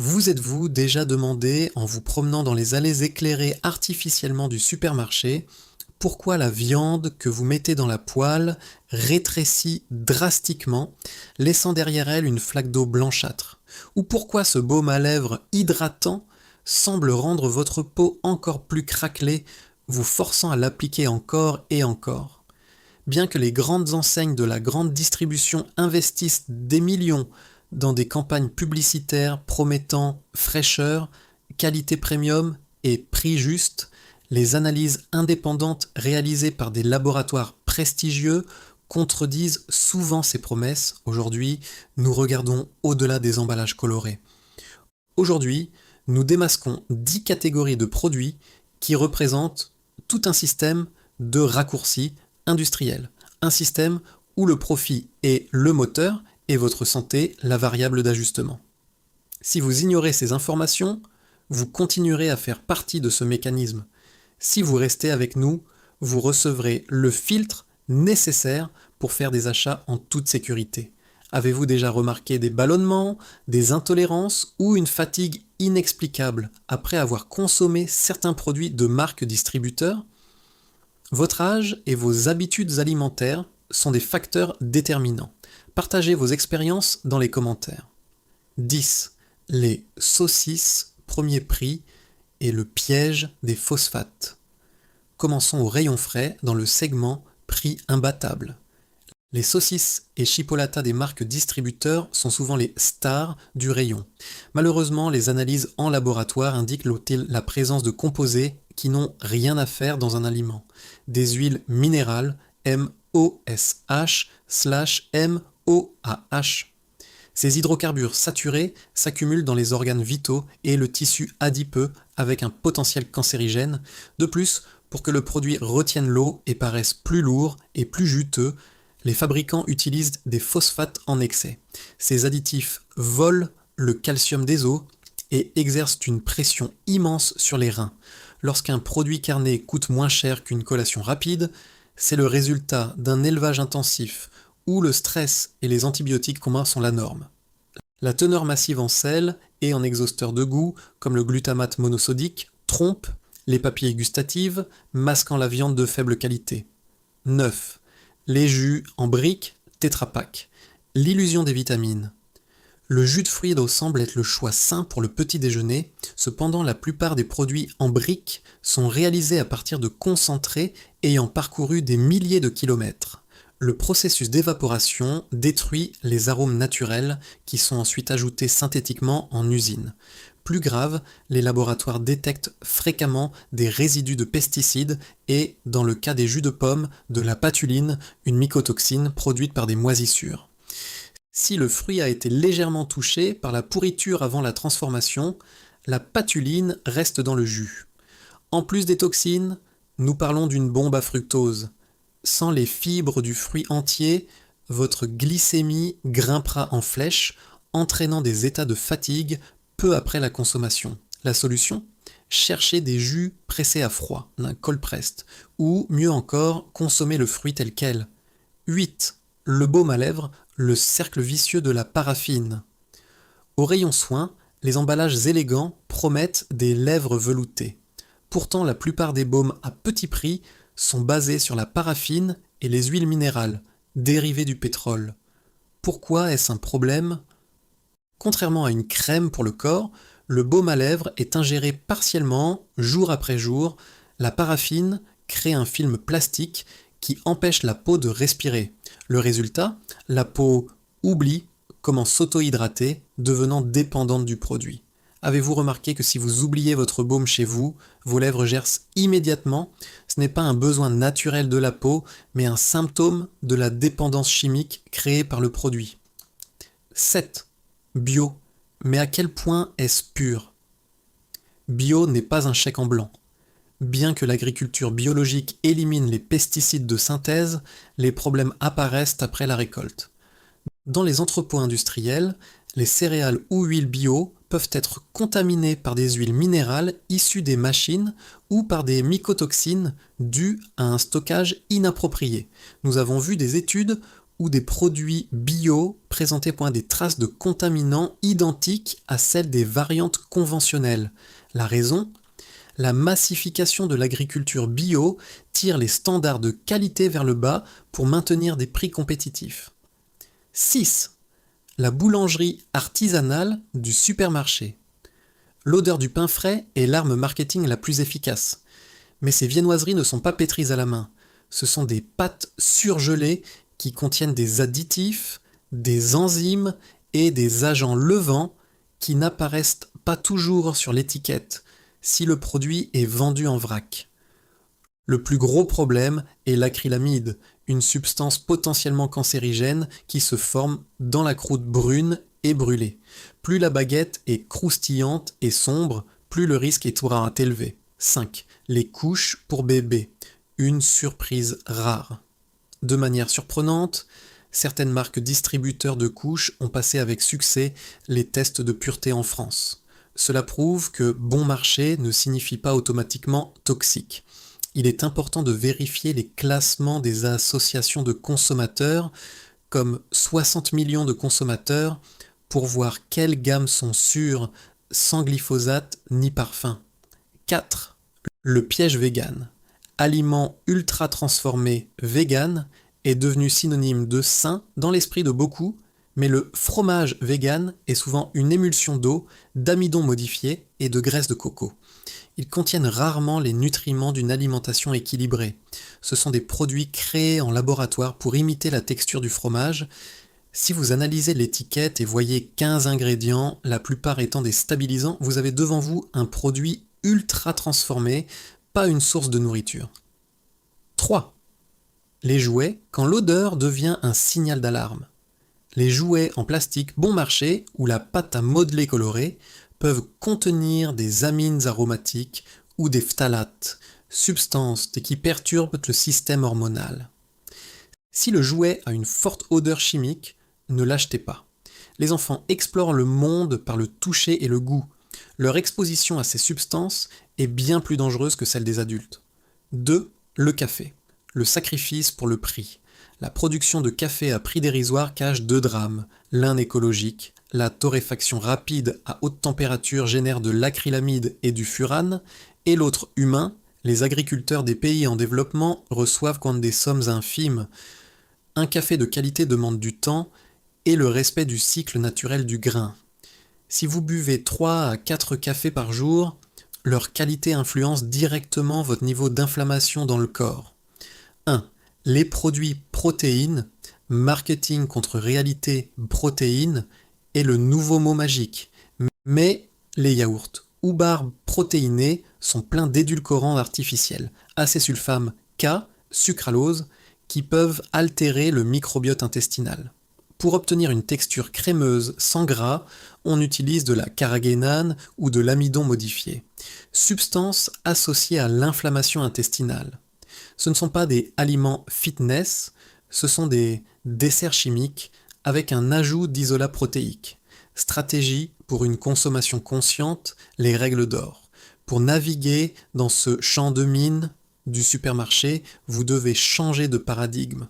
Vous êtes-vous déjà demandé, en vous promenant dans les allées éclairées artificiellement du supermarché, pourquoi la viande que vous mettez dans la poêle rétrécit drastiquement, laissant derrière elle une flaque d'eau blanchâtre? Ou pourquoi ce baume à lèvres hydratant semble rendre votre peau encore plus craquelée, vous forçant à l'appliquer encore et encore? Bien que les grandes enseignes de la grande distribution investissent des millions dans des campagnes publicitaires promettant fraîcheur, qualité premium et prix juste, les analyses indépendantes réalisées par des laboratoires prestigieux contredisent souvent ces promesses. Aujourd'hui, nous regardons au-delà des emballages colorés. Aujourd'hui, nous démasquons 10 catégories de produits qui représentent tout un système de raccourcis industriels. Un système où le profit est le moteur et votre santé la variable d'ajustement. Si vous ignorez ces informations, vous continuerez à faire partie de ce mécanisme. Si vous restez avec nous, vous recevrez le filtre nécessaire pour faire des achats en toute sécurité. Avez-vous déjà remarqué des ballonnements, des intolérances ou une fatigue inexplicable après avoir consommé certains produits de marques distributeurs? Votre âge et vos habitudes alimentaires sont des facteurs déterminants. Partagez vos expériences dans les commentaires. 10. Les saucisses premier prix et le piège des phosphates. Commençons au rayon frais dans le segment prix imbattable. Les saucisses et chipolatas des marques distributeurs sont souvent les stars du rayon. Malheureusement, les analyses en laboratoire indiquent la présence de composés qui n'ont rien à faire dans un aliment. Des huiles minérales MOSH/MOAH. Ces hydrocarbures saturés s'accumulent dans les organes vitaux et le tissu adipeux avec un potentiel cancérigène. De plus, pour que le produit retienne l'eau et paraisse plus lourd et plus juteux, les fabricants utilisent des phosphates en excès. Ces additifs volent le calcium des os et exercent une pression immense sur les reins. Lorsqu'un produit carné coûte moins cher qu'une collation rapide, c'est le résultat d'un élevage intensif où le stress et les antibiotiques communs sont la norme. La teneur massive en sel et en exhausteurs de goût, comme le glutamate monosodique, trompe les papilles gustatives, masquant la viande de faible qualité. 9. Les jus en briques, Tetra Pak. L'illusion des vitamines. Le jus de fruits d'eau semble être le choix sain pour le petit déjeuner, cependant la plupart des produits en briques sont réalisés à partir de concentrés ayant parcouru des milliers de kilomètres. Le processus d'évaporation détruit les arômes naturels qui sont ensuite ajoutés synthétiquement en usine. Plus grave, les laboratoires détectent fréquemment des résidus de pesticides et, dans le cas des jus de pomme, de la patuline, une mycotoxine produite par des moisissures. Si le fruit a été légèrement touché par la pourriture avant la transformation, la patuline reste dans le jus. En plus des toxines, nous parlons d'une bombe à fructose. Sans les fibres du fruit entier, votre glycémie grimpera en flèche, entraînant des états de fatigue peu après la consommation. La solution? Cherchez des jus pressés à froid, un cold pressed, ou mieux encore, consommer le fruit tel quel. 8. Le baume à lèvres, le cercle vicieux de la paraffine. Au rayon soins, les emballages élégants promettent des lèvres veloutées. Pourtant, la plupart des baumes à petit prix sont basés sur la paraffine et les huiles minérales, dérivées du pétrole. Pourquoi est-ce un problème? Contrairement à une crème pour le corps, le baume à lèvres est ingéré partiellement, jour après jour. La paraffine crée un film plastique qui empêche la peau de respirer. Le résultat, la peau oublie comment s'auto-hydrater, devenant dépendante du produit. Avez-vous remarqué que si vous oubliez votre baume chez vous, vos lèvres gercent immédiatement? Ce n'est pas un besoin naturel de la peau, mais un symptôme de la dépendance chimique créée par le produit. 7. Bio. Mais à quel point est-ce pur? Bio n'est pas un chèque en blanc. Bien que l'agriculture biologique élimine les pesticides de synthèse, les problèmes apparaissent après la récolte. Dans les entrepôts industriels, les céréales ou huiles bio peuvent être contaminées par des huiles minérales issues des machines ou par des mycotoxines dues à un stockage inapproprié. Nous avons vu des études ou des produits bio présentés pointent des traces de contaminants identiques à celles des variantes conventionnelles. La raison ? La massification de l'agriculture bio tire les standards de qualité vers le bas pour maintenir des prix compétitifs. 6. La boulangerie artisanale du supermarché. L'odeur du pain frais est l'arme marketing la plus efficace. Mais ces viennoiseries ne sont pas pétries à la main. Ce sont des pâtes surgelées qui contiennent des additifs, des enzymes et des agents levants qui n'apparaissent pas toujours sur l'étiquette si le produit est vendu en vrac. Le plus gros problème est l'acrylamide, une substance potentiellement cancérigène qui se forme dans la croûte brune et brûlée. Plus la baguette est croustillante et sombre, plus le risque est élevé. 5. Les couches pour bébé, une surprise rare. De manière surprenante, certaines marques distributeurs de couches ont passé avec succès les tests de pureté en France. Cela prouve que bon marché ne signifie pas automatiquement toxique. Il est important de vérifier les classements des associations de consommateurs, comme 60 millions de consommateurs, pour voir quelles gammes sont sûres, sans glyphosate ni parfum. 4. Le piège vegan. Aliment ultra transformé vegan est devenu synonyme de sain dans l'esprit de beaucoup, mais le fromage vegan est souvent une émulsion d'eau, d'amidon modifié et de graisse de coco. Ils contiennent rarement les nutriments d'une alimentation équilibrée. Ce sont des produits créés en laboratoire pour imiter la texture du fromage. Si vous analysez l'étiquette et voyez 15 ingrédients, la plupart étant des stabilisants, vous avez devant vous un produit ultra transformé, pas une source de nourriture. 3. Les jouets quand l'odeur devient un signal d'alarme. Les jouets en plastique bon marché ou la pâte à modeler colorée peuvent contenir des amines aromatiques ou des phtalates, substances qui perturbent le système hormonal. Si le jouet a une forte odeur chimique, ne l'achetez pas. Les enfants explorent le monde par le toucher et le goût. Leur exposition à ces substances est bien plus dangereuse que celle des adultes. 2. Le café. Le sacrifice pour le prix. La production de café à prix dérisoire cache 2 drames. L'un écologique, la torréfaction rapide à haute température génère de l'acrylamide et du furane, et l'autre humain, les agriculteurs des pays en développement reçoivent contre des sommes infimes. Un café de qualité demande du temps et le respect du cycle naturel du grain. Si vous buvez 3 à 4 cafés par jour, leur qualité influence directement votre niveau d'inflammation dans le corps. 1. Les produits protéines, marketing contre réalité protéines, est le nouveau mot magique. Mais les yaourts ou barres protéinées sont pleins d'édulcorants artificiels, acésulfame K, sucralose, qui peuvent altérer le microbiote intestinal. Pour obtenir une texture crémeuse sans gras, on utilise de la carragénane ou de l'amidon modifié, substance associée à l'inflammation intestinale. Ce ne sont pas des aliments fitness, ce sont des desserts chimiques avec un ajout d'isolat protéique. Stratégie pour une consommation consciente, les règles d'or. Pour naviguer dans ce champ de mine du supermarché, vous devez changer de paradigme.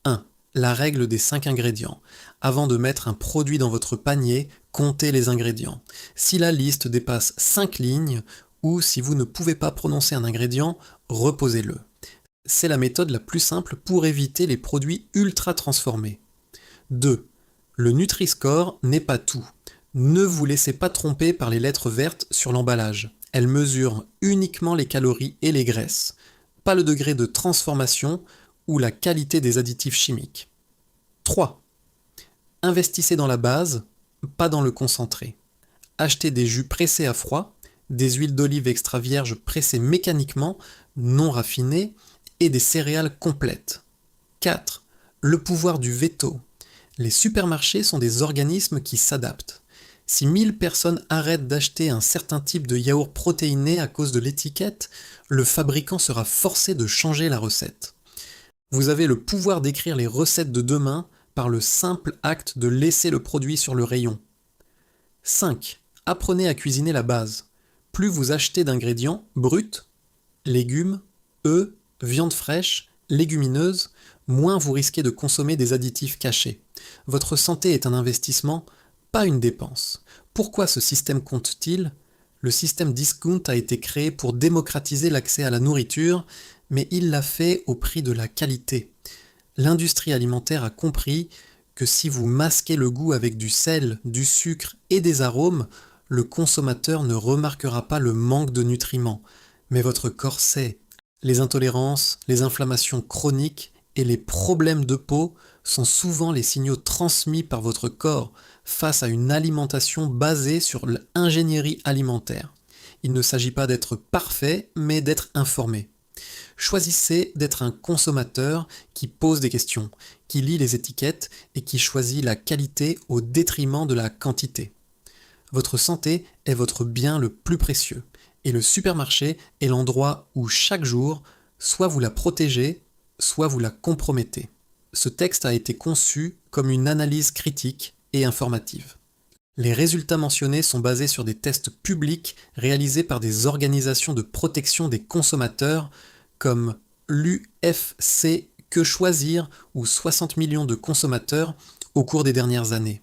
1. La règle des 5 ingrédients. Avant de mettre un produit dans votre panier, comptez les ingrédients. Si la liste dépasse 5 lignes, ou si vous ne pouvez pas prononcer un ingrédient, reposez-le. C'est la méthode la plus simple pour éviter les produits ultra transformés. 2. Le Nutri-Score n'est pas tout. Ne vous laissez pas tromper par les lettres vertes sur l'emballage. Elles mesurent uniquement les calories et les graisses, pas le degré de transformation ou la qualité des additifs chimiques. 3. Investissez dans la base, pas dans le concentré. Achetez des jus pressés à froid, des huiles d'olive extra vierges pressées mécaniquement, non raffinées, et des céréales complètes. 4. Le pouvoir du veto. Les supermarchés sont des organismes qui s'adaptent. Si 1000 personnes arrêtent d'acheter un certain type de yaourt protéiné à cause de l'étiquette, le fabricant sera forcé de changer la recette. Vous avez le pouvoir d'écrire les recettes de demain par le simple acte de laisser le produit sur le rayon. 5. Apprenez à cuisiner la base. Plus vous achetez d'ingrédients bruts, légumes, œufs, viande fraîche, légumineuses, moins vous risquez de consommer des additifs cachés. Votre santé est un investissement, pas une dépense. Pourquoi ce système compte-t-il ? Le système Discount a été créé pour démocratiser l'accès à la nourriture, mais il l'a fait au prix de la qualité. L'industrie alimentaire a compris que si vous masquez le goût avec du sel, du sucre et des arômes, le consommateur ne remarquera pas le manque de nutriments. Mais votre corps sait. Les intolérances, les inflammations chroniques et les problèmes de peau sont souvent les signaux transmis par votre corps face à une alimentation basée sur l'ingénierie alimentaire. Il ne s'agit pas d'être parfait, mais d'être informé. Choisissez d'être un consommateur qui pose des questions, qui lit les étiquettes et qui choisit la qualité au détriment de la quantité. Votre santé est votre bien le plus précieux, et le supermarché est l'endroit où chaque jour, soit vous la protégez, soit vous la compromettez. Ce texte a été conçu comme une analyse critique et informative. Les résultats mentionnés sont basés sur des tests publics réalisés par des organisations de protection des consommateurs comme l'UFC Que Choisir ou 60 millions de consommateurs au cours des dernières années.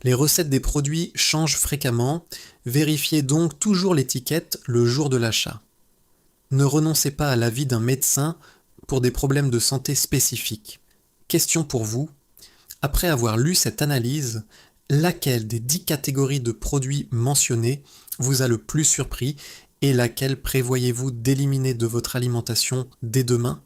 Les recettes des produits changent fréquemment, vérifiez donc toujours l'étiquette le jour de l'achat. Ne renoncez pas à l'avis d'un médecin pour des problèmes de santé spécifiques. Question pour vous, après avoir lu cette analyse, laquelle des 10 catégories de produits mentionnées vous a le plus surpris et laquelle prévoyez-vous d'éliminer de votre alimentation dès demain ?